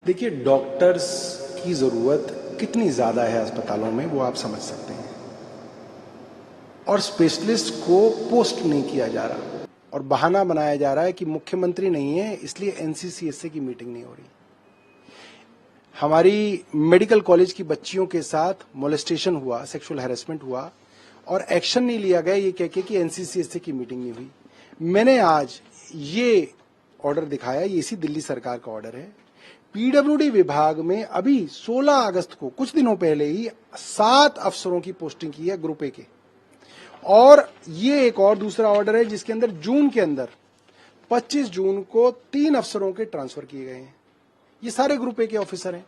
देखिए, डॉक्टर्स की जरूरत कितनी ज्यादा है अस्पतालों में वो आप समझ सकते हैं, और स्पेशलिस्ट को पोस्ट नहीं किया जा रहा और बहाना बनाया जा रहा है कि मुख्यमंत्री नहीं है इसलिए एनसीसीएसए की मीटिंग नहीं हो रही। हमारी मेडिकल कॉलेज की बच्चियों के साथ मोलेस्टेशन हुआ, सेक्सुअल हैरेसमेंट हुआ और एक्शन नहीं लिया गया ये कह के कि एनसीसीएसए की मीटिंग नहीं हुई। मैंने आज ये ऑर्डर दिखाया, ये इसी दिल्ली सरकार का ऑर्डर है। पीडब्ल्यूडी विभाग में अभी 16 अगस्त को कुछ दिनों पहले ही 7 अफसरों की पोस्टिंग की है ग्रुप ए के, और ये एक और दूसरा ऑर्डर है जिसके अंदर जून के अंदर 25 जून को 3 अफसरों के ट्रांसफर किए गए हैं। ये सारे ग्रुप ए के ऑफिसर हैं।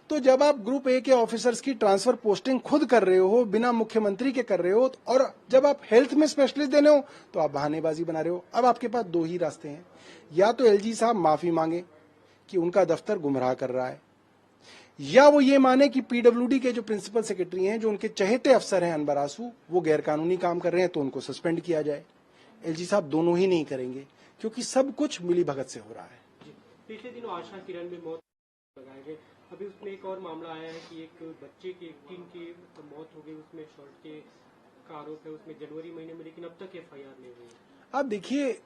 तो जब आप ग्रुप ए के ऑफिसर्स की ट्रांसफर पोस्टिंग खुद कर रहे हो, बिना मुख्यमंत्री के कर रहे हो, और जब आप हेल्थ में स्पेशलिस्ट देने हो तो आप बहानेबाजी बना रहे हो। अब आपके पास 2 ही रास्ते हैं, या तो एलजी साहब माफी मांगे कि उनका दफ्तर गुमराह कर रहा है, या वो ये माने कि पीडब्ल्यूडी के जो प्रिंसिपल सेक्रेटरी हैं, जो उनके चहेते अफसर हैं अनवर आसू, वो गैरकानूनी काम कर रहे हैं तो उनको सस्पेंड किया जाए। एलजी साहब दोनों ही नहीं करेंगे क्योंकि सब कुछ मिली भगत से हो रहा है। पिछले दिनों आशा किरण में मौत लगाए गए, अभी उसमें एक और मामला आया है कि एक बच्चे की, एक टीन की मौत हो गई, उसमें शॉर्ट के का आरोप है उसमें जनवरी महीने में, लेकिन अब तक एफआईआर नहीं हुई। अब देखिए,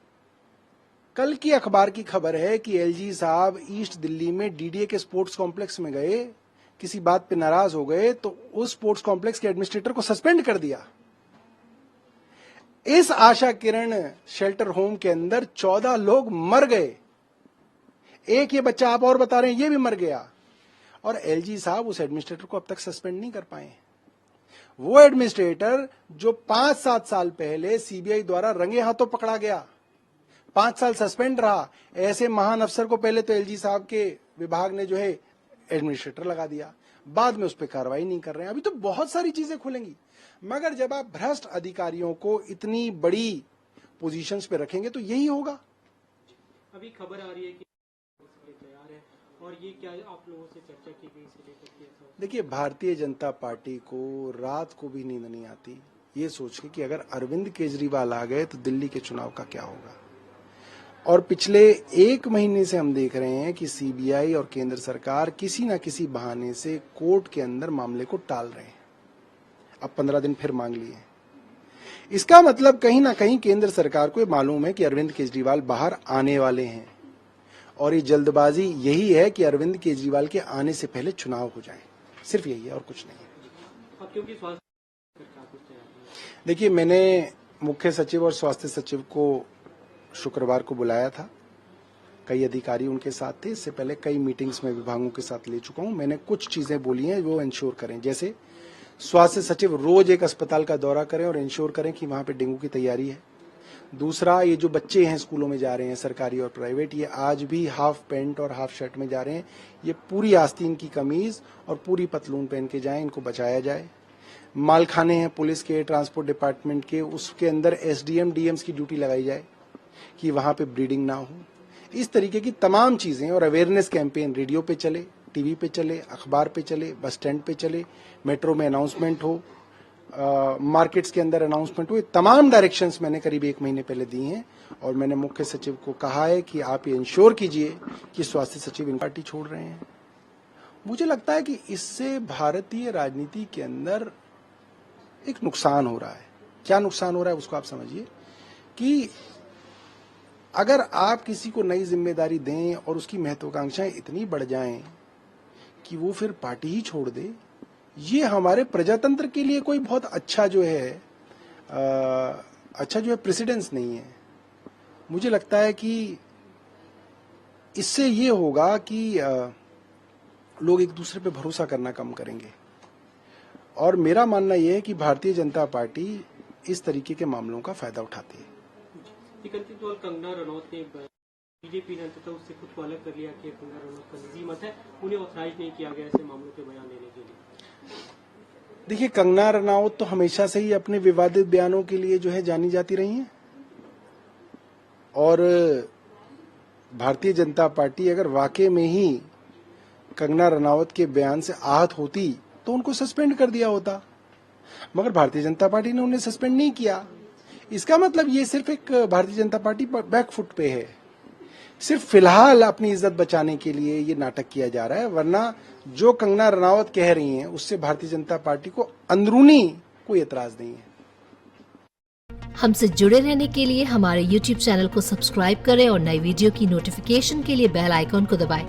कल की अखबार की खबर है कि एलजी साहब ईस्ट दिल्ली में डीडीए के स्पोर्ट्स कॉम्प्लेक्स में गए, किसी बात पे नाराज हो गए तो उस स्पोर्ट्स कॉम्प्लेक्स के एडमिनिस्ट्रेटर को सस्पेंड कर दिया। इस आशा किरण शेल्टर होम के अंदर 14 लोग मर गए, एक ये बच्चा आप और बता रहे हैं ये भी मर गया, और एलजी साहब उस एडमिनिस्ट्रेटर को अब तक सस्पेंड नहीं कर पाए। वो एडमिनिस्ट्रेटर जो 5-7 साल पहले सीबीआई द्वारा रंगे हाथों पकड़ा गया, 5 साल सस्पेंड रहा, ऐसे महान अफसर को पहले तो एलजी साहब के विभाग ने जो है एडमिनिस्ट्रेटर लगा दिया, बाद में उस पर कार्रवाई नहीं कर रहे हैं। अभी तो बहुत सारी चीजें खुलेंगी, मगर जब आप भ्रष्ट अधिकारियों को इतनी बड़ी पोजीशंस पे रखेंगे तो यही होगा। अभी खबर आ रही है कि तैयार है, और ये क्या आप लोगों से चर्चा की गई इसे लेकर के? देखिए, भारतीय जनता पार्टी को रात को भी नींद नहीं आती ये सोच के कि अगर अरविंद केजरीवाल आ गए तो दिल्ली के चुनाव का क्या होगा। और पिछले 1 महीने से हम देख रहे हैं कि सीबीआई और केंद्र सरकार किसी न किसी बहाने से कोर्ट के अंदर मामले को टाल रहे हैं। अब 15 दिन फिर मांग लिए। इसका मतलब कहीं ना कहीं केंद्र सरकार को मालूम है कि अरविंद केजरीवाल बाहर आने वाले हैं, और ये जल्दबाजी यही है कि अरविंद केजरीवाल के आने से पहले चुनाव हो जाए, सिर्फ यही है और कुछ नहीं है। क्योंकि स्वास्थ्य देखिए, मैंने मुख्य सचिव और स्वास्थ्य सचिव को शुक्रवार को बुलाया था, कई अधिकारी उनके साथ थे। इससे पहले कई मीटिंग्स में विभागों के साथ ले चुका हूं। मैंने कुछ चीजें बोली हैं वो इंश्योर करें, जैसे स्वास्थ्य सचिव रोज एक अस्पताल का दौरा करें और इंश्योर करें कि वहां पे डेंगू की तैयारी है। दूसरा, ये जो बच्चे हैं स्कूलों में जा रहे हैं सरकारी और प्राइवेट, ये आज भी हाफ पैंट और हाफ शर्ट में जा रहे हैं, ये पूरी आस्तीन की कमीज और पूरी पतलून पहन के जाएं, इनको बचाया जाए। मालखाने हैं पुलिस के, ट्रांसपोर्ट डिपार्टमेंट के, उसके अंदर एसडीएम डीएम्स की ड्यूटी लगाई जाए कि वहां पे ब्रीडिंग ना हो। इस तरीके की तमाम चीजें, और अवेयरनेस कैंपेन रेडियो पे चले, टीवी पे चले, अखबार पे चले, बस स्टैंड पे चले, मेट्रो में अनाउंसमेंट हो, मार्केट्स के अंदर अनाउंसमेंट हो। तमाम डायरेक्शंस मैंने करीब 1 महीने पहले दी हैं, और मैंने मुख्य सचिव को कहा है कि आप ये इंश्योर कीजिए कि स्वास्थ्य सचिव इन पार्टी छोड़ रहे हैं। मुझे लगता है कि इससे भारतीय राजनीति के अंदर एक नुकसान हो रहा है। क्या नुकसान हो रहा है उसको आप समझिए, कि अगर आप किसी को नई जिम्मेदारी दें और उसकी महत्वाकांक्षाएं इतनी बढ़ जाएं कि वो फिर पार्टी ही छोड़ दे, ये हमारे प्रजातंत्र के लिए कोई बहुत अच्छा जो है प्रेसिडेंस नहीं है। मुझे लगता है कि इससे ये होगा कि लोग एक दूसरे पे भरोसा करना कम करेंगे, और मेरा मानना यह है कि भारतीय जनता पार्टी इस तरीके के मामलों का फायदा उठाती है। कंगना रनौत ने बीजेपी ने अंततः उससे खुद को अलग कर लिया कि कंगना रनौत का निजी मत है, उन्हें ऑथराइज नहीं किया गया ऐसे मामलों के बयान देने के लिए। देखिए, कंगना रनौत तो हमेशा से ही अपने विवादित बयानों के लिए जो है जानी जाती रही हैं, और भारतीय जनता पार्टी अगर वाकई में ही कंगना रनौत के बयान से आहत होती तो उनको सस्पेंड कर दिया होता, मगर भारतीय जनता पार्टी ने उन्हें सस्पेंड नहीं किया। इसका मतलब ये सिर्फ एक भारतीय जनता पार्टी बैकफुट पे है। सिर्फ फिलहाल अपनी इज्जत बचाने के लिए ये नाटक किया जा रहा है, वरना जो कंगना रनावत कह रही हैं उससे भारतीय जनता पार्टी को अंदरूनी कोई एतराज नहीं है। हमसे जुड़े रहने के लिए हमारे YouTube चैनल को सब्सक्राइब करें और नई वीडियो की नोटिफिकेशन के लिए बेल आइकॉन को दबाएं।